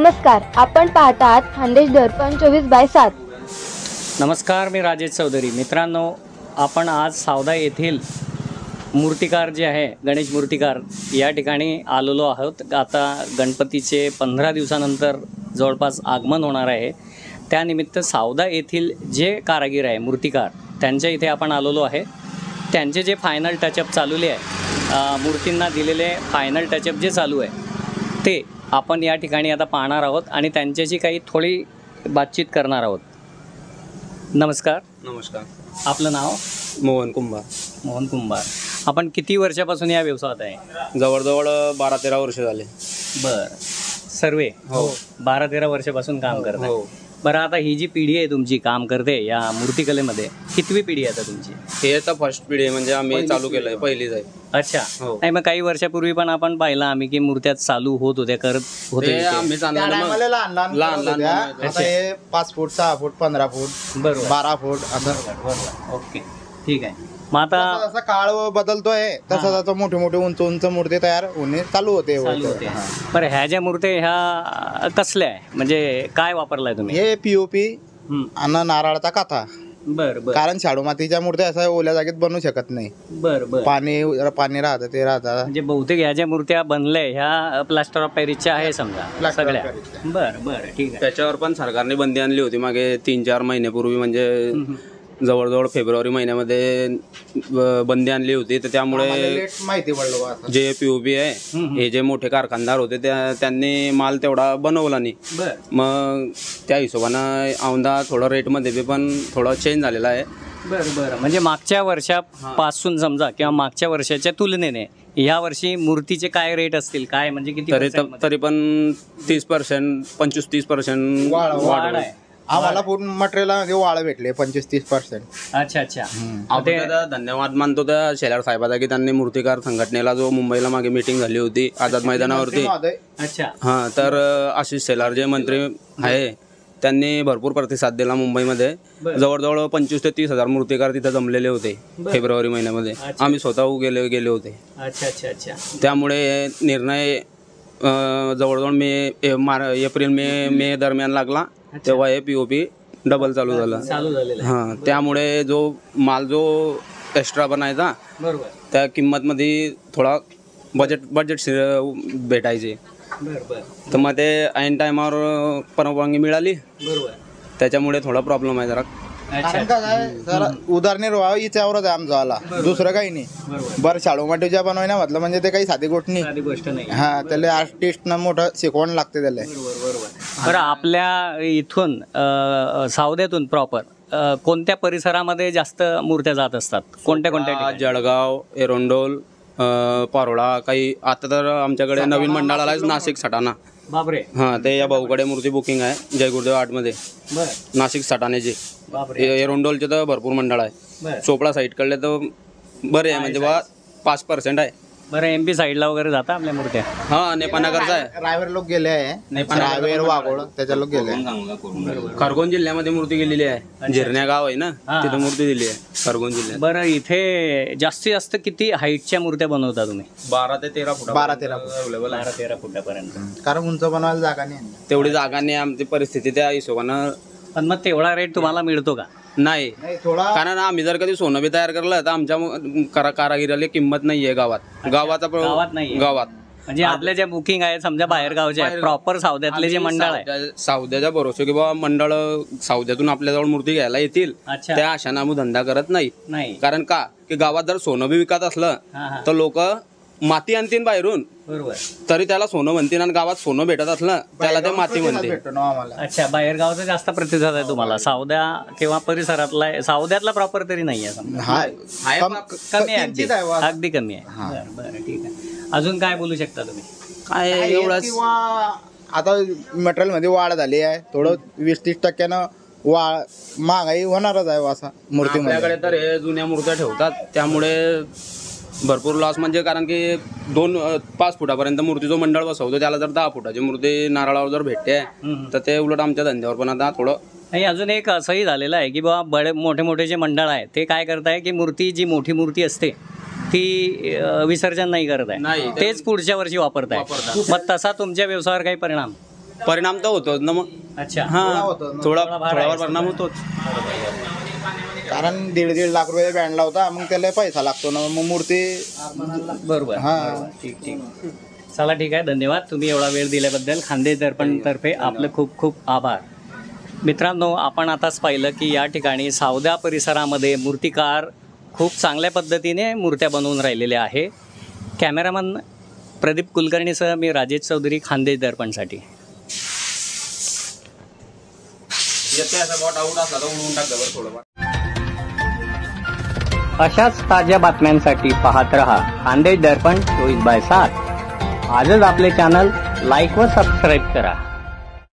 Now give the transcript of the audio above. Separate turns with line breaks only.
नमस्कार, आपण पाहतात खानदेश दर्पण 24/7.
नमस्कार, मी राजेश चौधरी. मित्रांनो, आपण आज सावदा येथील मूर्तिकार जे आहे गणेश मूर्तिकार या ठिकाणी आलेलो आहोत. आता गणपतीचे 15 दिवसानंतर जवळपास आगमन होणार आहे. त्यानिमित्त सावदा येथील जे कारागीर आहे मूर्तिकार त्यांच्या इथे आपण आलेलो आहे. त्यांचे जे फायनल टचअप चालवले आहे, मूर्तींना दिलेले फायनल टचअप जे चालू आहे ते आपण या ठिकाणी आता पाहणार आहोत आणि त्यांच्याशी काही थोडी बातचीत करणार आहोत. नमस्कार.
नमस्कार.
आपलं नाव?
मोहन कुंभार.
मोहन कुंभार. आपण किती वर्षापासून या व्यवसायात आहे?
जवळजवळ 12-13 वर्ष झाले.
बरं. सर्वे?
हो.
12-13 वर्षापासून काम करताय.
हो.
बरं, आता ही जी पिढी आहे तुमची काम करते या मूर्तिकलेमध्ये, कितवी पिढी आहे आता तुमची?
हे आता फर्स्ट पिढी आहे, म्हणजे आम्ही चालू केलंय, पहिलीच आहे.
अच्छा.
हो.
नाही, मग काही वर्षापूर्वी पण आपण पाहिलं आम्ही की मूर्त्या चालू होत होत्या, करत होते.
आम्ही
लहान 5 फूट 6 फूट 15 फूट
बरोबर.
12 फूट असं.
बरोबर. ओके, ठीक आहे. मग आता
जसा काळ बदलतोय तसा तसं मोठे मोठे उंच उंच मूर्ती तयार होणे चालू होते.
बरं, ह्या ज्या मूर्त्या ह्या कसल्या आहे, म्हणजे काय वापरलाय तुम्ही?
हे पीओपी आणि नारळाचा काथा.
बरं.
कारण शाडू मातीच्या मूर्त्या असं ओल्या जागेत बनवू शकत नाही.
बरं.
पाणी राहतं ते राहतं.
म्हणजे बहुतेक ह्या ज्या मूर्त्या बनल्या ह्या प्लास्टर ऑफ पॅरिसच्या आहे समजा सगळ्या. बरं, ठीक आहे.
त्याच्यावर पण सरकारने बंदी आणली होती मागे 3-4 महिन्यापूर्वी, म्हणजे जवळजवळ फेब्रुवारी महिन्यामध्ये बंदी आणली होती. तर त्यामुळे
माहिती पडलं
जे पीओपी आहे हे जे मोठे कारखानदार होते त्यांनी माल तेवढा बनवला नाही. मग त्या हिशोबानं औंधा थोडं रेटमध्ये पण थोडं चेंज झालेला आहे.
बरं. म्हणजे मागच्या वर्षापासून समजा किंवा मागच्या वर्षाच्या तुलनेने या वर्षी मूर्तीचे काय रेट असतील, काय म्हणजे किती?
तरी पण 30%, 25-30% वाढ आहे.
आम्हाला पूर्ण मटेरियल वाढ भेटले 25-30%.
अच्छा.
आपण धन्यवाद मानतो त्या शेलार साहेबाचा की त्यांनी मूर्तिकार संघटनेला, जो मुंबईला मागे मीटिंग झाली होती आझाद मैदानावरती.
अच्छा.
तर आशिष शेलार जे मंत्री आहे त्यांनी भरपूर प्रतिसाद दिला. मुंबईमध्ये जवळजवळ 25,000 ते 30,000 मूर्तिकार तिथे जमलेले होते फेब्रुवारी महिन्यामध्ये. आम्ही स्वतः गेले होते.
अच्छा.
त्यामुळे निर्णय जवळजवळ एप्रिल मे दरम्यान लागला, तेव्हा हे पीओपी डबल चालू झालं. त्यामुळे जो माल जो एक्स्ट्रा बनायचा त्या किंमतमध्ये थोडा बजेट भेटायचे. तर मग ते ऐन टायमावर परवानगी मिळाली, त्याच्यामुळे थोडा प्रॉब्लेम आहे जरा.
कारण काय उदारनिर्वाह हिच्यावरच आहे आमचा आला, दुसरं काही नाही. बरं, शाडू मातीच्या बनवायला म्हटलं म्हणजे ते काही साधी गोष्ट नाही. हा, त्याला आर्टिस्ट मोठं शिकवण लागते त्याला.
बरं, आपल्या इथून सावद्यातून प्रॉपर कोणत्या परिसरामध्ये जास्त मूर्त्या जात असतात? कोणत्या?
जळगाव, एरोंडोल, पारोळा. काही आता तर आमच्याकडे नवीन मंडळ आलाय नाशिक सटाणा.
बापरे.
ते या भाऊकडे मूर्ती बुकिंग आहे जय गुरुदेव आर्टमध्ये. नाशिक सटाण्याची. एरोंडोलचे तर भरपूर मंडळ आहे. चोपडा साईडकडले तर बरे आहे, म्हणजे 5% आहे.
बरं, MP साईडला वगैरे जाता आपल्या मूर्त्या?
नेपाळनगरचा आहे.
रायवेर लोक गेले आहे, रायवेर वाघोळ त्याच्या लोक गेले.
खरगोन जिल्ह्यामध्ये मूर्ती गेलेली आहे. झिरण्या गाव आहे ना, तिथे मूर्ती दिली आहे खरगोन जिल्ह्यात.
बरं, इथे जास्तीत जास्त किती हाईटच्या मूर्त्या बनवता तुम्ही?
12 ते 13 फूट.
12-13
अवेलेबल आहे.
12-13 फुटापर्यंत.
कारण उंच बनवायला जागा नाही,
तेवढी जागा नाही. आमची परिस्थिती त्या हिशोबानं.
पण मग तेवढा रेट तुम्हाला मिळतो का?
नाही, कारण आम्ही जर कधी सोनं बी तयार करलं तर आमच्या कारागिराला किंमत नाहीये गावात.
गावात म्हणजे आपल्या ज्या बुकिंग आहे समजा बाहेर गावचे आहे, प्रॉपर सावद्यातले जे मंडळ आहे,
सावद्याच्या भरोसे किंवा मंडळ सावद्यातून आपल्याजवळ मूर्ती घ्यायला येतील, त्या आशाने आम्ही धंदा करत नाही. कारण का की गावात जर सोनं बी विकत असलं तर लोक माती आणतील बाहेरून, तरी त्याला सोनं म्हणतील, आणि गावात सोनं भेटत असलं त्याला ते माती म्हणते.
अच्छा, बाहेर गावचा जास्त प्रतिसाद आहे तुम्हाला सावद्या किंवा परिसरातला? सावद्यातला प्रॉपर तरी नाही आहे कमी आहे, अगदी कमी आहे. बरं, ठीक आहे. अजून काय बोलू शकता तुम्ही?
काय एवढंच,
आता मटेरियल मध्ये वाढ झाली आहे, थोडं 20-30% महागाई होणारच आहे असा मूर्तीमध्ये.
आपल्याकडे तर हे जुन्या मूर्त्या ठेवतात, त्यामुळे भरपूर लॉस. म्हणजे कारण की 2-5 फुटापर्यंत मूर्ती जो मंडळ बसवतो त्याला जर 10 फुटाची मूर्ती नारळावर जर भेटते तर ते उलट आमच्या धंद्यावर पण आता थोडं.
नाही, अजून एक असंही झालेलं आहे की बाबा मोठे जे मंडळ आहे ते काय करताय की मूर्ती, जी मोठी मूर्ती असते ती विसर्जन नाही करत आहे, तेच पुढच्या वर्षी वापरताय. मग तसा तुमच्या व्यवसायावर काही परिणाम?
परिणाम तर होतोच ना मग.
अच्छा.
हा
होतो ना.
थोडाफार परिणाम होतोच.
कारण 1.5 लाख रुपये बँड लावता, मग त्याला पैसा लागतो ना, मग मूर्ती.
बरोबर.
हा.
ठीक. चला ठीक आहे, धन्यवाद तुम्ही एवढा वेळ दिल्याबद्दल. खानदेश दर्पण तर्फे आपलं खूप खूप आभार. मित्रांनो, आपण आताच पाहिलं की या ठिकाणी सावदा परिसरामध्ये मूर्तिकार खूप चांगल्या पद्धतीने मूर्त्या बनवून राहिलेले आहे. कॅमेरामन प्रदीप कुलकर्णीसह मी राजेश चौधरी, खानदेश दर्पणसाठी. अशाच ताज्या बातम्यांसाठी पाहत रहा खानदेश दर्पण 24/7. आजच आपले चॅनल लाईक व सबस्क्राईब करा.